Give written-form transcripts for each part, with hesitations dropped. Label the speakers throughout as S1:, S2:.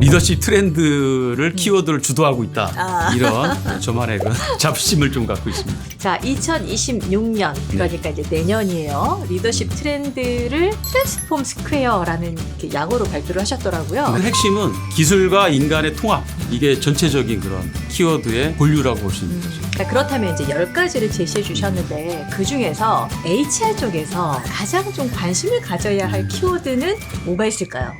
S1: 리더십 트렌드를 키워드를 주도하고 있다. 이런 저만의 그런 자부심을 좀 갖고 있습니다.
S2: 자, 2026년 그러니까 이제 내년이에요. 리더십 트렌드를 트랜스폼 스퀘어라는 이렇게 약어로 발표를 하셨더라고요.
S1: 핵심은 기술과 인간의 통합. 이게 전체적인 그런 키워드의 본류라고 볼 수 있는 거죠.
S2: 자, 그렇다면 이제 10가지를 제시해 주셨는데 그 중에서 HR 쪽에서 가장 좀 관심을 가져야 할 키워드는 뭐가 있을까요?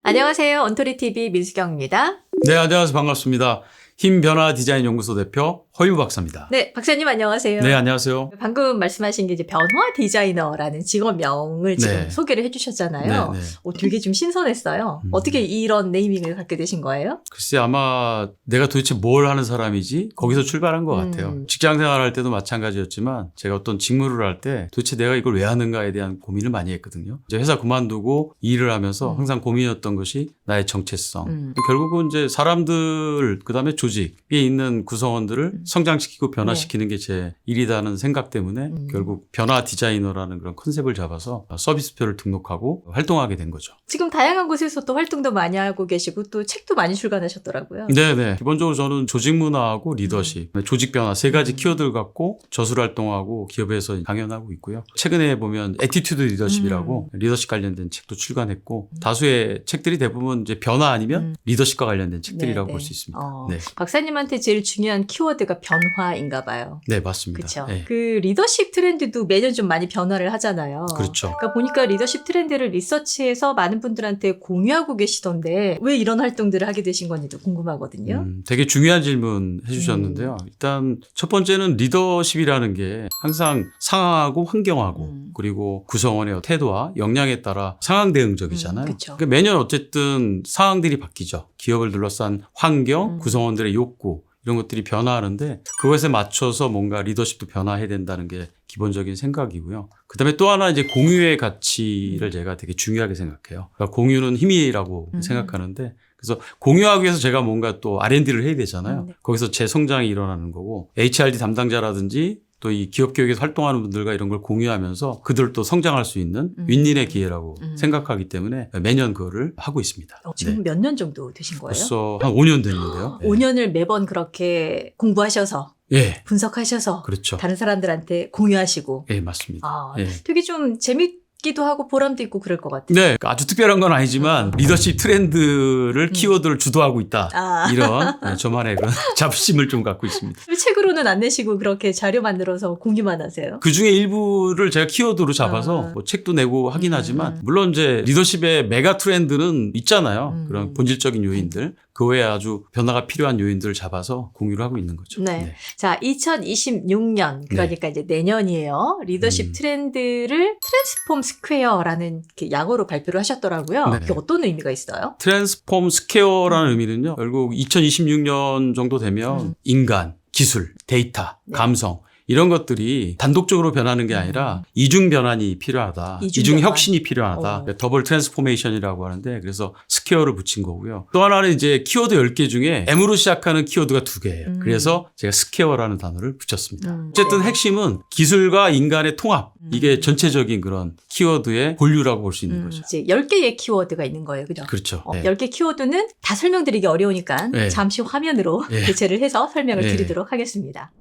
S2: 안녕하세요. 언토리TV 민수경입니다.
S1: 네, 안녕하세요. 반갑습니다. 힘변화 디자인 연구소 대표 허유 박사입니다.
S2: 네, 박사님 안녕하세요.
S1: 네, 안녕하세요.
S2: 방금 말씀하신 게 이제 변화 디자이너라는 직업명을 지금
S1: 네.
S2: 소개를 해주셨잖아요.
S1: 네, 네.
S2: 되게 좀 신선했어요. 어떻게 이런 네이밍을 갖게 되신 거예요?
S1: 글쎄 아마 내가 도대체 뭘 하는 사람이지 거기서 출발한 것 같아요. 직장 생활할 때도 마찬가지였지만 제가 어떤 직무를 할 때 도대체 내가 이걸 왜 하는가에 대한 고민을 많이 했거든요. 이제 회사 그만두고 일을 하면서 항상 고민이었던 것이 나의 정체성. 결국은 이제 사람들 그다음에 조직에 있는 구성원들을 성장시키고 변화시키는 게 제 일이다는 생각 때문에 결국 변화 디자이너라는 그런 컨셉을 잡아서 서비스표를 등록하고 활동하게 된 거죠.
S2: 지금 다양한 곳에서 또 활동도 많이 하고 계시고 또 책도 많이 출간하셨더라고요.
S1: 네네. 기본적으로 저는 조직 문화하고 리더십, 조직 변화 세 가지 키워드를 갖고 저술 활동하고 기업에서 강연하고 있고요. 최근에 보면 애티튜드 리더십이라고 리더십 관련된 책도 출간했고 다수의 책들이 대부분 이제 변화 아니면 리더십과 관련된 책들이라고 볼 수 있습니다. 네.
S2: 박사님한테 제일 중요한 키워드가 변화인가 봐요.
S1: 네, 맞습니다.
S2: 그렇죠.
S1: 네.
S2: 그 리더십 트렌드도 매년 좀 많이 변화를 하잖아요.
S1: 그렇죠.
S2: 그러니까 보니까 리더십 트렌드를 리서치해서 많은 분들한테 공유하고 계시던데 왜 이런 활동들을 하게 되신 건지도 궁금하거든요.
S1: 되게 중요한 질문 해주셨는데요. 일단 첫 번째는 리더십이라는 게 항상 상황하고 환경하고 그리고 구성원의 태도와 역량에 따라 상황 대응적이잖아요.
S2: 그렇죠.
S1: 그러니까 매년 어쨌든 상황들이 바뀌죠. 기업을 둘러싼 환경, 구성원들의 욕구 이런 것들이 변화하는데 그것에 맞춰서 뭔가 리더십도 변화해야 된다는 게 기본적인 생각이고요. 그다음에 또 하나 이제 공유의 가치를 제가 되게 중요하게 생각해요. 그러니까 공유는 힘이라고 생각하는데 그래서 공유하기 위해서 제가 뭔가 또 R&D를 해야 되잖아요. 거기서 제 성장이 일어나는 거고 HRD 담당자라든지 또 이 기업 교육에서 활동하는 분들과 이런 걸 공유하면서 그들도 성장할 수 있는 윈윈의 기회라고 생각하기 때문에 매년 그거를 하고 있습니다.
S2: 지금
S1: 네.
S2: 몇 년 정도 되신 거예요?
S1: 벌써 한 5년 됐는데요.
S2: 5년을 매번 그렇게 공부하셔서
S1: 예.
S2: 분석하셔서
S1: 그렇죠.
S2: 다른 사람들한테 공유하시고
S1: 예, 맞습니다. 예.
S2: 되게 좀 재밌기도 하고 보람도 있고 그럴 것 같아요.
S1: 네, 아주 특별한 건 아니지만 리더십 트렌드를 키워드를 주도하고 있다. 이런 저만의 그런 자부심을 좀 갖고 있습니다.
S2: 왜 책으로는 안 내시고 그렇게 자료 만들어서 공유만 하세요?
S1: 그 중에 일부를 제가 키워드로 잡아서 뭐 책도 내고 하긴 하지만 물론 이제 리더십의 메가 트렌드는 있잖아요. 그런 본질적인 요인들. 그 외에 아주 변화가 필요한 요인들을 잡아서 공유를 하고 있는 거죠.
S2: 네.
S1: 네.
S2: 자, 2026년 그러니까 이제 내년이에요. 리더십 트렌드를 트랜스폼 스퀘어라는 이렇게 약어로 발표를 하셨더라고요.
S1: 네.
S2: 그게 어떤 의미가 있어요?
S1: 트랜스폼 스퀘어라는 의미는요. 결국 2026년 정도 되면 인간, 기술, 데이터, 감성 이런 것들이 단독적으로 변하는 게 아니라 이중 변환이 필요하다. 이중
S2: 변환.
S1: 혁신이 필요하다. 더블 트랜스포메이션이라고 하는데 그래서 스퀘어를 붙인 거고요. 또 하나는 이제 키워드 10개 중에 M으로 시작하는 키워드가 2개예요. 그래서 제가 스퀘어라는 단어를 붙였습니다. 어쨌든 핵심은 기술과 인간의 통합. 이게 전체적인 그런 키워드의 본류라고 볼 수 있는 거죠.
S2: 이제 10개의 키워드가 있는 거예요. 그죠?
S1: 그렇죠. 네.
S2: 10개 키워드는 다 설명드리기 어려우니까
S1: 네.
S2: 잠시 화면으로
S1: 네.
S2: 대체를 해서 설명을
S1: 네.
S2: 드리도록 하겠습니다.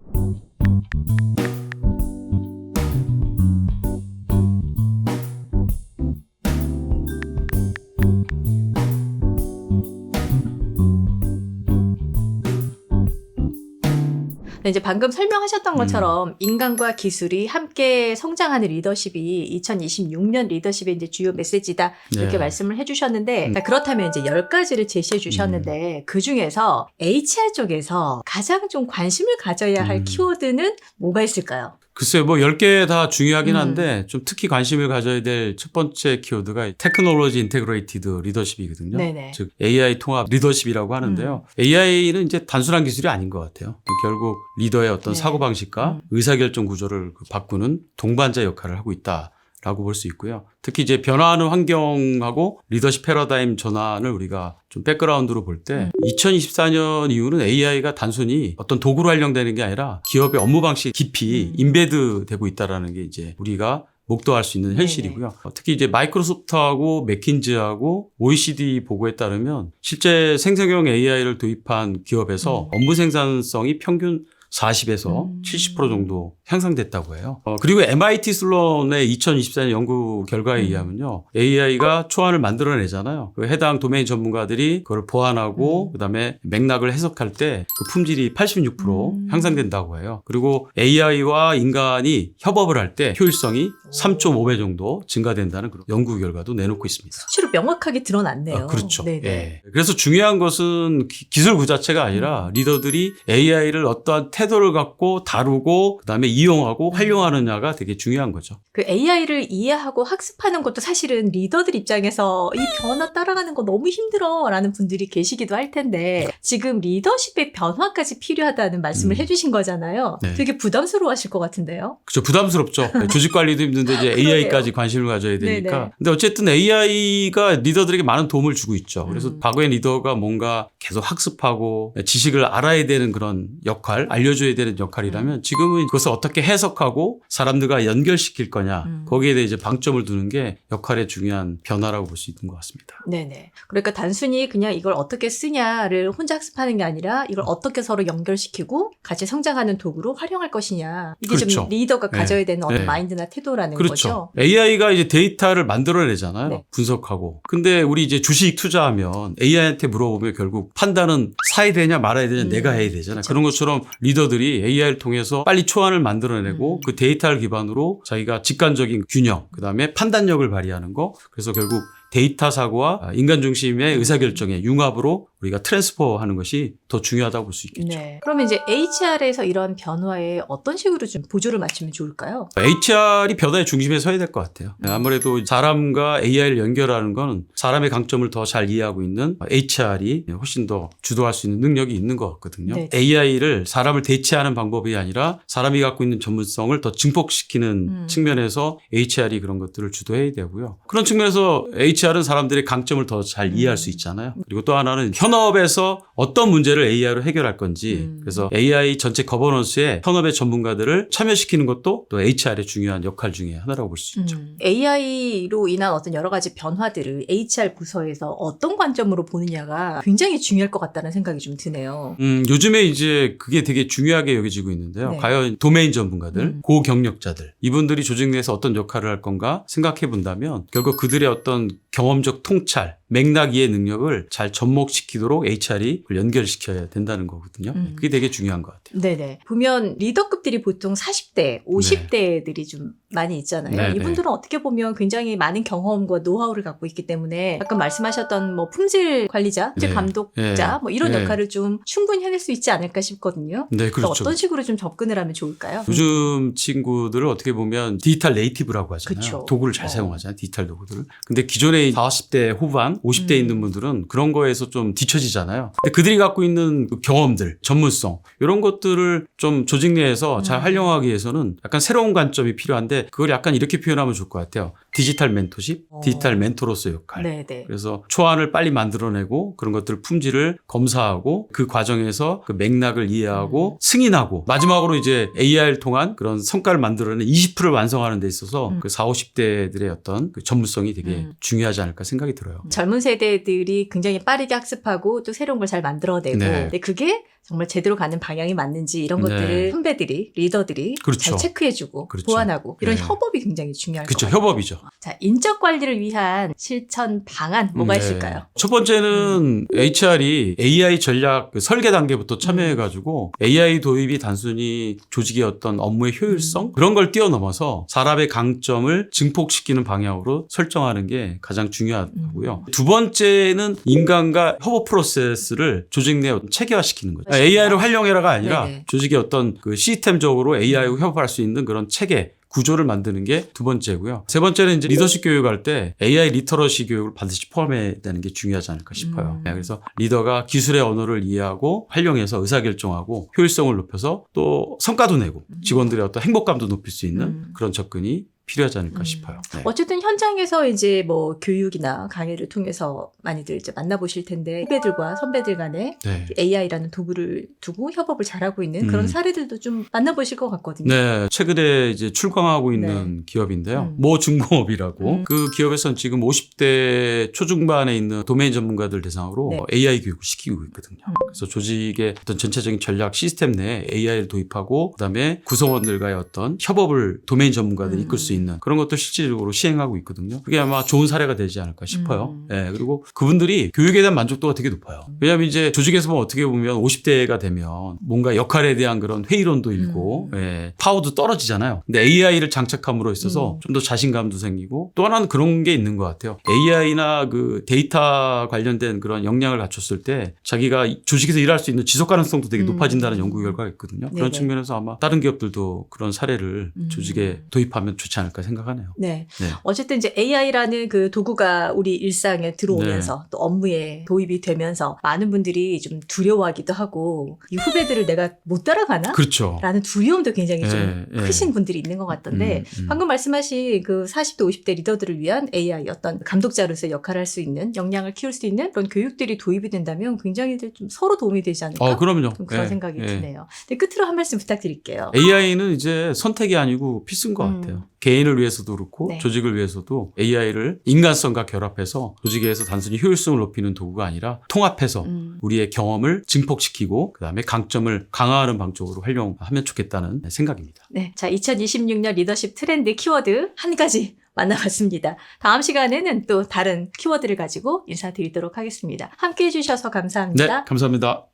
S2: 네, 이제 방금 설명하셨던 것처럼 인간과 기술이 함께 성장하는 리더십이 2026년 리더십의 이제 주요 메시지다 이렇게
S1: 네.
S2: 말씀을 해주셨는데 자, 그렇다면 이제 10가지를 제시해 주셨는데 그 중에서 HR 쪽에서 가장 좀 관심을 가져야 할 키워드는 뭐가 있을까요?
S1: 글쎄요, 뭐 10개 다 중요하긴 한데 좀 특히 관심을 가져야 될 첫 번째 키워드가 테크놀로지 인테그레이티드 리더십이거든요.
S2: 네네.
S1: 즉 AI 통합 리더십이라고 하는데요. AI는 이제 단순한 기술이 아닌 것 같아요. 결국 리더의 어떤 사고방식과 의사결정 구조를 바꾸는 동반자 역할을 하고 있다. 라고 볼 수 있고요. 특히 이제 변화하는 환경하고 리더십 패러다임 전환을 우리가 좀 백그라운드로 볼 때 2024년 이후는 AI가 단순히 어떤 도구로 활용되는 게 아니라 기업의 업무 방식 깊이 인베드 되고 있다라는 게 이제 우리가 목도할 수 있는 현실이고요. 특히 이제 마이크로소프트하고 맥킨지하고 OECD 보고에 따르면 실제 생성형 AI를 도입한 기업에서 업무 생산성이 평균 40에서 70% 정도 향상됐다고 해요. 그리고 MIT 슬론의 2024년 연구 결과에 의하면요. AI가 초안을 만들어내잖아요. 그 해당 도메인 전문가들이 그걸 보완하고 그다음에 맥락을 해석할 때 그 품질이 86% 향상된다고 해요. 그리고 AI와 인간이 협업을 할 때 효율성이 3.5배 정도 증가된다는 그런 연구 결과도 내놓고 있습니다.
S2: 수치로 명확하게 드러났네요.
S1: 그렇죠.
S2: 네네.
S1: 예. 그래서 중요한 것은 기술 그 자체가 아니라 리더들이 AI를 어떠한 태도를 갖고 다루고 그다음에 이용하고 활용하느냐가 되게 중요한 거죠.
S2: 그 AI를 이해하고 학습하는 것도 사실은 리더들 입장에서 이 변화 따라가는 거 너무 힘들어라는 분들이 계시기도 할 텐데 지금 리더십의 변화까지 필요하다는 말씀을 해주신 거잖아요.
S1: 네.
S2: 되게 부담스러워하실 것 같은데요.
S1: 그렇죠. 부담스럽죠. 조직 관리도 힘든데 이제 AI까지 관심을 가져야 되니까.
S2: 네네.
S1: 근데 어쨌든 AI가 리더들에게 많은 도움을 주고 있죠. 그래서 과거의 리더가 뭔가 계속 학습하고 지식을 알아야 되는 그런 역할, 알려줘야 되는 역할이라면 지금은 그것을 어떻게 해석하고 사람들과 연결시킬 거냐. 거기에 대해 이제 방점을 두는 게 역할의 중요한 변화라고 볼 수 있는 것 같습니다.
S2: 네네. 그러니까 단순히 그냥 이걸 어떻게 쓰냐를 혼자 학습하는 게 아니라 이걸 어떻게 서로 연결시키고 같이 성장하는 도구로 활용할 것이냐. 이게
S1: 그렇죠.
S2: 좀 리더가 가져야 되는 어떤
S1: 네.
S2: 마인드나 태도라는
S1: 그렇죠.
S2: 거죠.
S1: AI가 이제 데이터를 만들어내잖아요.
S2: 네.
S1: 분석하고. 근데 우리 이제 주식 투자하면 AI한테 물어보면 결국 판단은 사야 되냐 말아야 되냐 내가 해야 되잖아요.
S2: 그쵸.
S1: 그런 것처럼 리더들이 AI를 통해서 빨리 초안을 만들어내고 그 데이터를 기반으로 자기가 직관적인 균형, 그다음에 판단력을 발휘하는 거. 그래서 결국 데이터 사고와 인간 중심의 의사결정의 융합으로 우리가 트랜스퍼하는 것이 더 중요하다고 볼 수 있겠죠.
S2: 네. 그러면 이제 HR에서 이런 변화에 어떤 식으로 좀 보조를 맞추면 좋을까요?
S1: HR이 변화의 중심에 서야 될 것 같아요. 아무래도 사람과 AI를 연결하는 건 사람의 강점을 더 잘 이해하고 있는 HR이 훨씬 더 주도할 수 있는 능력이 있는 것 같거든요.
S2: 네.
S1: AI를 사람을 대체하는 방법이 아니라 사람이 갖고 있는 전문성을 더 증폭시키는 측면에서 HR이 그런 것들을 주도해야 되고요. 그런 측면에서 HR은 사람들의 강점을 더 잘 이해할 수 있잖아요. 그리고 또 하나는 현업에서 어떤 문제를 AI로 해결할 건지 그래서 AI 전체 거버넌스에 현업의 전문가들을 참여시키는 것도 또 HR의 중요한 역할 중에 하나라고 볼 수 있죠.
S2: AI로 인한 어떤 여러 가지 변화들을 HR 부서에서 어떤 관점으로 보느냐가 굉장히 중요할 것 같다는 생각이 좀 드네요.
S1: 요즘에 이제 그게 되게 중요하게 여겨지고 있는데요.
S2: 네.
S1: 과연 도메인 전문가들, 고경력자들 이분들이 조직 내에서 어떤 역할을 할 건가 생각해 본다면 결국 그들의 어떤 경험적 통찰, 맥락 이해 능력을 잘 접목시키도록 HR이 그걸 연결시켜야 된다는 거거든요. 그게 되게 중요한 것 같아요.
S2: 네네. 보면 리더급들이 보통 40대, 50대들이 좀 많이 있잖아요.
S1: 네네.
S2: 이분들은 어떻게 보면 굉장히 많은 경험과 노하우를 갖고 있기 때문에 아까 말씀하셨던 뭐 품질 관리자, 품질
S1: 네.
S2: 감독자 뭐 이런
S1: 네.
S2: 역할을 좀 충분히 해낼 수 있지 않을까 싶거든요.
S1: 네,
S2: 그래서
S1: 그렇죠.
S2: 어떤 식으로 좀 접근을 하면 좋을까요?
S1: 요즘 친구들을 어떻게 보면 디지털 네이티브라고 하잖아요.
S2: 그쵸.
S1: 도구를 잘 사용하잖아요. 디지털 도구들을. 근데 기존에 40대 후반, 50대에 있는 분들은 그런 거에서 좀 뒤처지잖아요. 근데 그들이 갖고 있는 그 경험들, 전문성 이런 것들을 좀 조직 내에서 잘 활용하기 위해서는 약간 새로운 관점이 필요한데 그걸 약간 이렇게 표현하면 좋을 것 같아요. 디지털 멘토십, 디지털 멘토로서의 역할.
S2: 네네.
S1: 그래서 초안을 빨리 만들어내고 그런 것들 품질을 검사하고 그 과정에서 그 맥락을 이해하고 승인하고 마지막으로 이제 AI를 통한 그런 성과를 만들어내는 20%를 완성하는 데 있어서 그 40, 50대들의 어떤 그 전문성이 되게 중요하지 않을까 생각이 들어요.
S2: 젊은 세대들이 굉장히 빠르게 학습하고 또 새로운 걸 잘 만들어내고
S1: 네.
S2: 근데 그게 정말 제대로 가는 방향이 맞는지 이런 것들을
S1: 네.
S2: 선배들이 리더들이
S1: 그렇죠.
S2: 잘 체크해주고
S1: 그렇죠.
S2: 보완하고 이런
S1: 네.
S2: 협업이 굉장히 중요할 것
S1: 그렇죠.
S2: 같아요.
S1: 협업이죠.
S2: 자, 인적 관리를 위한 실천 방안 뭐가 있을까요?
S1: 첫 번째는 HR이 AI 전략 그 설계 단계부터 참여해가지고 AI 도입이 단순히 조직의 어떤 업무의 효율성 그런 걸 뛰어넘어서 사람의 강점을 증폭시키는 방향으로 설정하는 게 가장 중요하고요. 두 번째는 인간과 협업 프로세스를 조직 내에 체계화시키는 거죠. AI를 활용해라가 아니라
S2: 네네.
S1: 조직의 어떤 그 시스템적으로 AI와 협업할 수 있는 그런 체계 구조를 만드는 게 두 번째고요. 세 번째는 이제 리더십 교육할 때 AI 리터러시 교육을 반드시 포함해야 되는 게 중요하지 않을까 싶어요. 그래서 리더가 기술의 언어를 이해하고 활용해서 의사결정하고 효율성을 높여서 또 성과도 내고 직원들의 어떤 행복감도 높일 수 있는 그런 접근이 필요하지 않을까 싶어요. 네.
S2: 어쨌든 현장에서 이제 뭐 교육이나 강의를 통해서 많이들 이제 만나보실 텐데 후배들과 선배들 간에
S1: 네.
S2: AI라는 도구를 두고 협업을 잘하고 있는 그런 사례들도 좀 만나보실 것 같거든요.
S1: 네, 최근에 이제 출강하고 있는 기업인데요. 모 중공업이라고 그 기업에서는 지금 50대 초중반에 있는 도메인 전문가들 대상으로
S2: 네.
S1: AI 교육을 시키고 있거든요. 그래서 조직의 어떤 전체적인 전략 시스템 내에 AI를 도입하고 그다음에 구성원들과의 어떤 협업을 도메인 전문가들이 이끌 수 있는 그런 것도 실질적으로 시행하고 있거든요. 그게 아마 좋은 사례가 되지 않을까 싶어요. 네, 그리고 그분들이 교육에 대한 만족도가 되게 높아요. 왜냐하면 이제 조직에서 보면 어떻게 보면 50대가 되면 뭔가 역할에 대한 그런 회의론도 일고 파워도 떨어지잖아요. 근데 AI를 장착함으로 있어서 좀 더 자신감도 생기고 또 하나는 그런 게 있는 것 같아요. AI나 그 데이터 관련된 그런 역량을 갖췄을 때 자기가 조직에서 일할 수 있는 지속 가능성도 되게 높아진다는 연구 결과가 있거든요. 그런
S2: 네네.
S1: 측면에서 아마 다른 기업들도 그런 사례를 조직에 도입하면 좋지 않을까 생각하네요.
S2: 네.
S1: 네.
S2: 어쨌든 이제 AI라는 그 도구가 우리 일상에 들어오면서 또 업무에 도입이 되면서 많은 분들이 좀 두려워하기도 하고 이 후배들을 내가 못 따라가나?
S1: 그렇죠.
S2: 라는 두려움도 굉장히 좀
S1: 예.
S2: 크신 분들이 있는 것 같던데 방금 말씀하신 그 40대 50대 리더들을 위한 AI 어떤 감독자로서 역할을 할 수 있는 역량을 키울 수 있는 그런 교육들이 도입이 된다면 굉장히 좀 서로 도움이 되지 않을까?
S1: 그럼요.
S2: 좀 그런
S1: 예,
S2: 생각이
S1: 예.
S2: 드네요. 근데 끝으로 한 말씀 부탁드릴게요.
S1: AI는 이제 선택이 아니고 필수인 것 같아요. 개인을 위해서도 그렇고
S2: 네.
S1: 조직을 위해서도 AI를 인간성과 결합해서 조직에서 단순히 효율성을 높이는 도구가 아니라 통합해서 우리의 경험을 증폭시키고 그다음에 강점을 강화하는 방식으로 활용하면 좋겠다는 생각입니다.
S2: 네, 자 2026년 리더십 트렌드 키워드 한 가지 만나봤습니다. 다음 시간에는 또 다른 키워드를 가지고 인사드리도록 하겠습니다. 함께해 주셔서 감사합니다.
S1: 네, 감사합니다.